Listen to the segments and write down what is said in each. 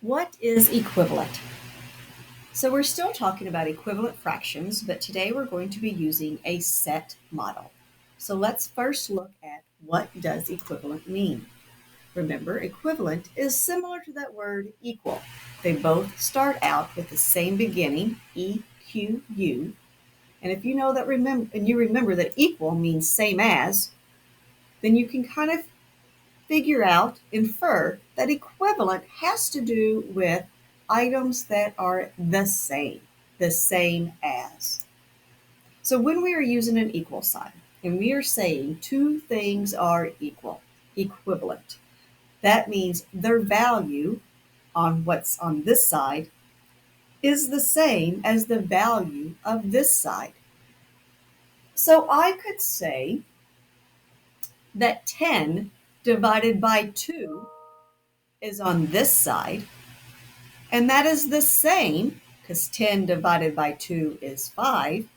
What is equivalent? So we're still talking about equivalent fractions, but today we're going to be using a set model. So let's first look at what does equivalent mean. Remember, equivalent is similar to that word equal. They both start out with the same beginning, EQU. And if you know that remember that equal means same as, then you can kind of infer that equivalent has to do with items that are the same as. So when we are using an equal sign and we are saying two things are equivalent, that means their value on what's on this side is the same as the value of this side. So I could say that 10 divided by 2 is on this side, and that is the same, because 10 divided by 2 is 5.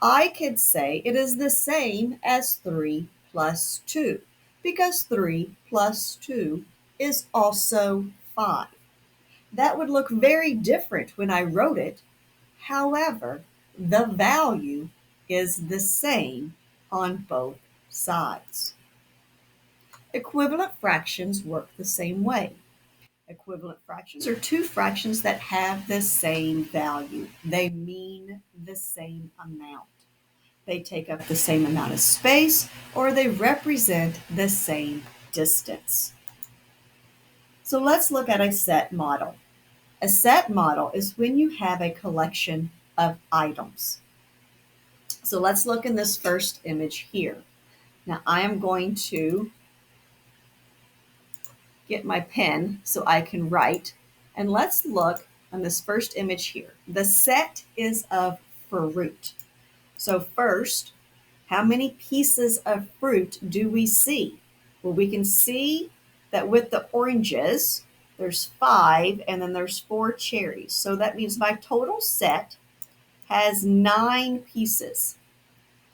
I could say it is the same as 3 plus 2, because 3 plus 2 is also 5. That would look very different when I wrote it. However, the value is the same on both sides. Equivalent fractions work the same way. Equivalent fractions are two fractions that have the same value. They mean the same amount. They take up the same amount of space, or they represent the same distance. So let's look at a set model. A set model is when you have a collection of items. So let's look in this first image here. Now I am going to get my pen so I can write. And let's look on this first image here. The set is of fruit. So first, how many pieces of fruit do we see? Well, we can see that with the oranges, there's 5 and then there's 4 cherries. So that means my total set has 9 pieces.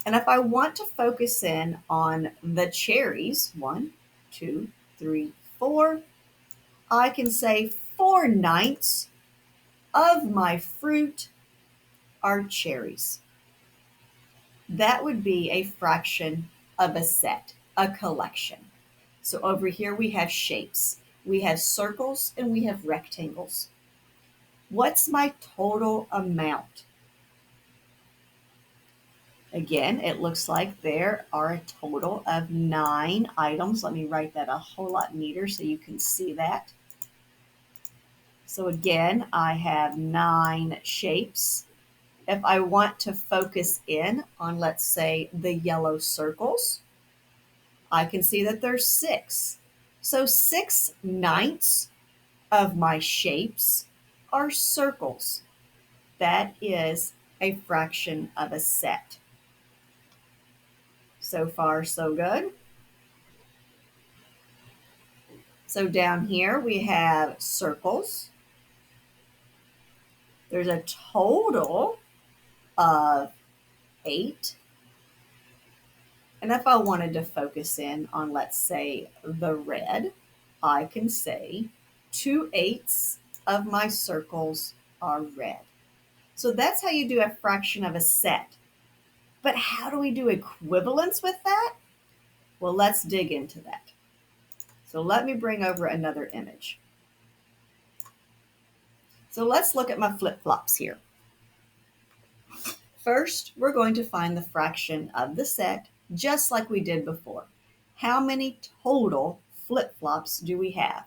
And if I want to focus in on the cherries, 1, 2, 3, 4, I can say 4/9 of my fruit are cherries. That would be a fraction of a set, a collection. So over here we have shapes. We have circles and we have rectangles. What's my total amount? Again, it looks like there are a total of 9 items. Let me write that a whole lot neater so you can see that. So again, I have 9 shapes. If I want to focus in on, let's say, the yellow circles, I can see that there's 6. So 6/9 of my shapes are circles. That is a fraction of a set. So far, so good. So down here we have circles. There's a total of 8. And if I wanted to focus in on, let's say, the red, I can say 2/8 of my circles are red. So that's how you do a fraction of a set. But how do we do equivalence with that? Well, let's dig into that. So let me bring over another image. So let's look at my flip-flops here. First, we're going to find the fraction of the set, just like we did before. How many total flip-flops do we have?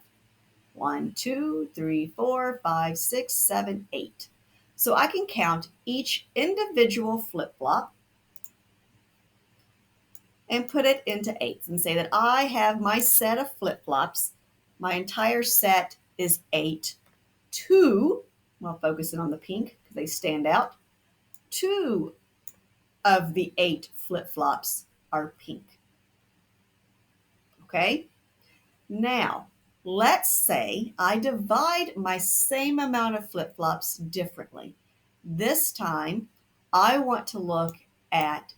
1, 2, 3, 4, 5, 6, 7, 8. So I can count each individual flip-flop and put it into eighths and say that I have my set of flip-flops. My entire set is 8. 2, well, focusing on the pink because they stand out. 2 of the 8 flip-flops are pink. Okay? Now, let's say I divide my same amount of flip-flops differently. This time, I want to look at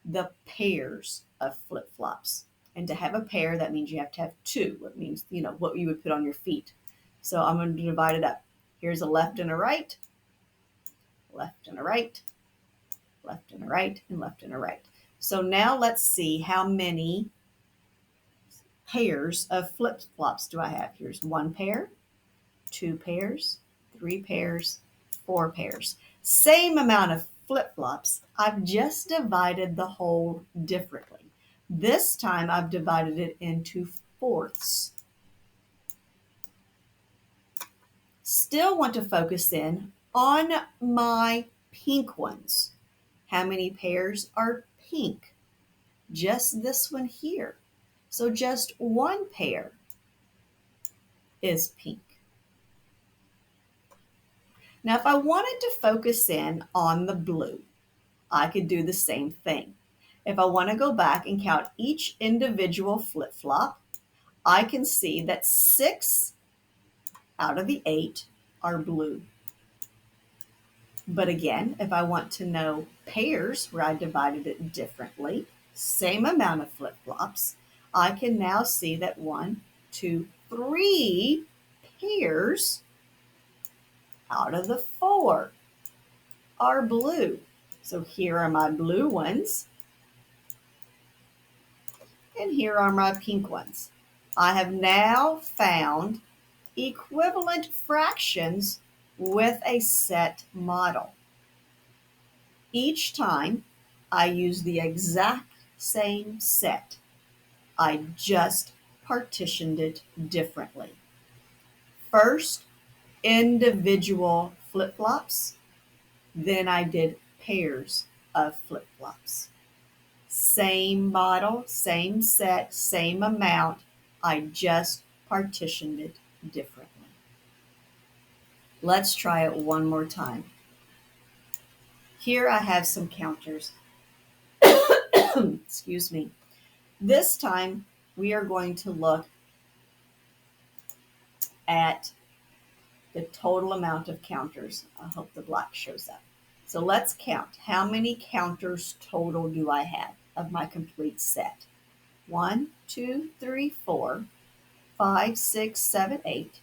the pairs of flip-flops. And to have a pair, that means you have to have 2. It means, what you would put on your feet. So I'm going to divide it up. Here's a left and a right, left and a right, left and a right, and left and a right. So now let's see how many pairs of flip-flops do I have. Here's one pair, two pairs, three pairs, four pairs. Same amount of flip-flops. I've just divided the whole differently. This time I've divided it into fourths. Still want to focus in on my pink ones. How many pairs are pink? Just this one here. So just one pair is pink. Now, if I wanted to focus in on the blue, I could do the same thing. If I want to go back and count each individual flip-flop, I can see that 6 out of the 8 are blue. But again, if I want to know pairs where I divided it differently, same amount of flip-flops, I can now see that 1, 2, 3 pairs out of the 4 are blue. So here are my blue ones, and here are my pink ones. I have now found equivalent fractions with a set model. Each time I use the exact same set. I just partitioned it differently. First, individual flip-flops. Then I did pairs of flip-flops. Same model, same set, same amount. I just partitioned it differently. Let's try it one more time. Here I have some counters. Excuse me. This time we are going to look at the total amount of counters. I hope the black shows up. So let's count. How many counters total do I have of my complete set? 1, 2, 3, 4, 5, 6, 7, 8,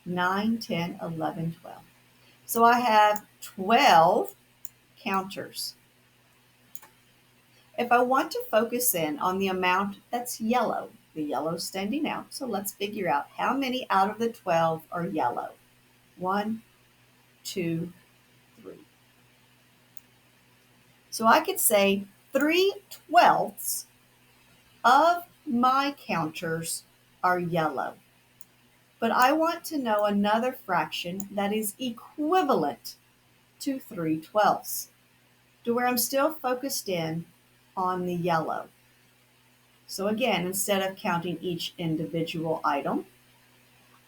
9, 10, 11, 12. So I have 12 counters. If I want to focus in on the amount that's yellow, the yellow standing out, so let's figure out how many out of the 12 are yellow. 1, 2, 3. So I could say 3/12 of my counters are yellow. But I want to know another fraction that is equivalent to 3/12, to where I'm still focused in on the yellow. So again, instead of counting each individual item,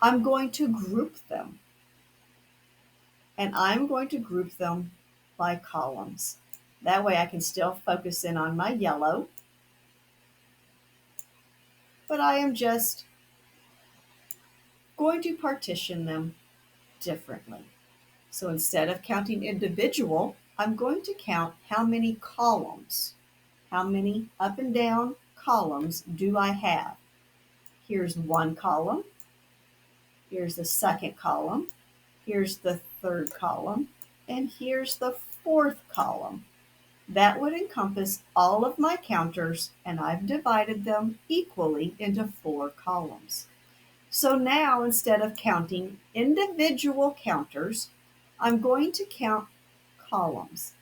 I'm going to group them. And I'm going to group them by columns. That way I can still focus in on my yellow, but I am just going to partition them differently. So instead of counting individual, I'm going to count how many columns, how many up and down columns do I have. Here's one column, here's the second column, here's the third column, and here's the fourth column. That would encompass all of my counters, and I've divided them equally into 4 columns. So now, instead of counting individual counters, I'm going to count columns,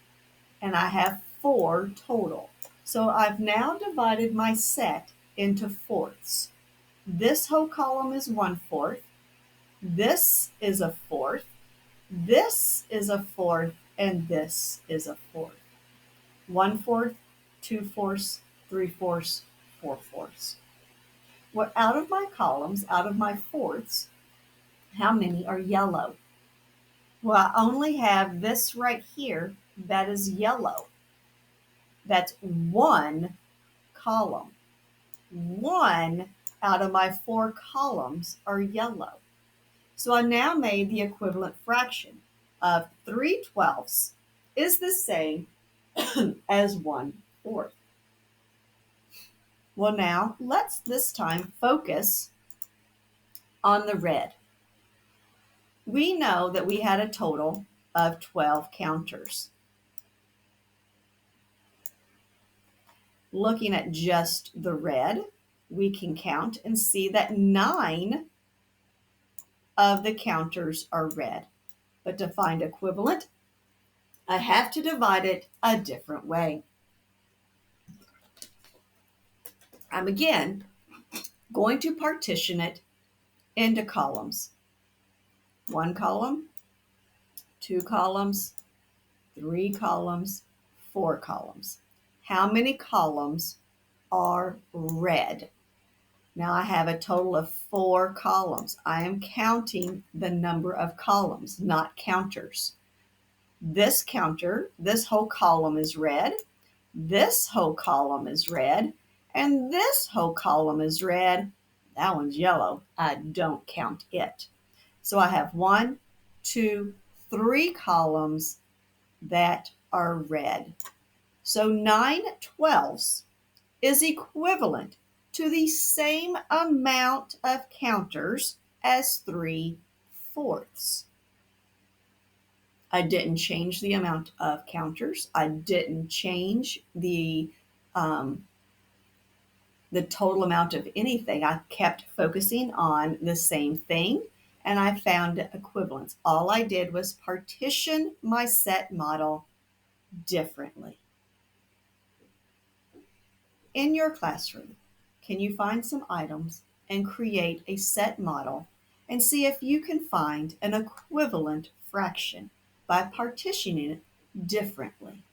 and I have 4 total. So I've now divided my set into fourths. This whole column is 1/4. This is a fourth. This is a fourth, and this is a fourth. 1/4, 2/4, 3/4, 4/4. Well, out of my columns, out of my fourths, how many are yellow? Well, I only have this right here that is yellow. That's one column. 1 out of my 4 columns are yellow. So I now made the equivalent fraction of 3/12 is the same as 1/4. Well, now let's this time focus on the red. we know that we had a total of 12 counters. Looking at just the red, we can count and see that 9 of the counters are red. But to find equivalent, I have to divide it a different way. I'm again going to partition it into columns. 1 column, 2 columns, 3 columns, 4 columns. How many columns are red? Now I have a total of 4 columns. I am counting the number of columns, not counters. This counter, this whole column is red. This whole column is red. And this whole column is red. That one's yellow. I don't count it. So I have 1, 2, 3 columns that are red. So 9/12 is equivalent to the same amount of counters as 3/4. I didn't change the amount of counters. I didn't change the total amount of anything. I kept focusing on the same thing and I found equivalence. All I did was partition my set model differently. In your classroom, can you find some items and create a set model and see if you can find an equivalent fraction by partitioning it differently?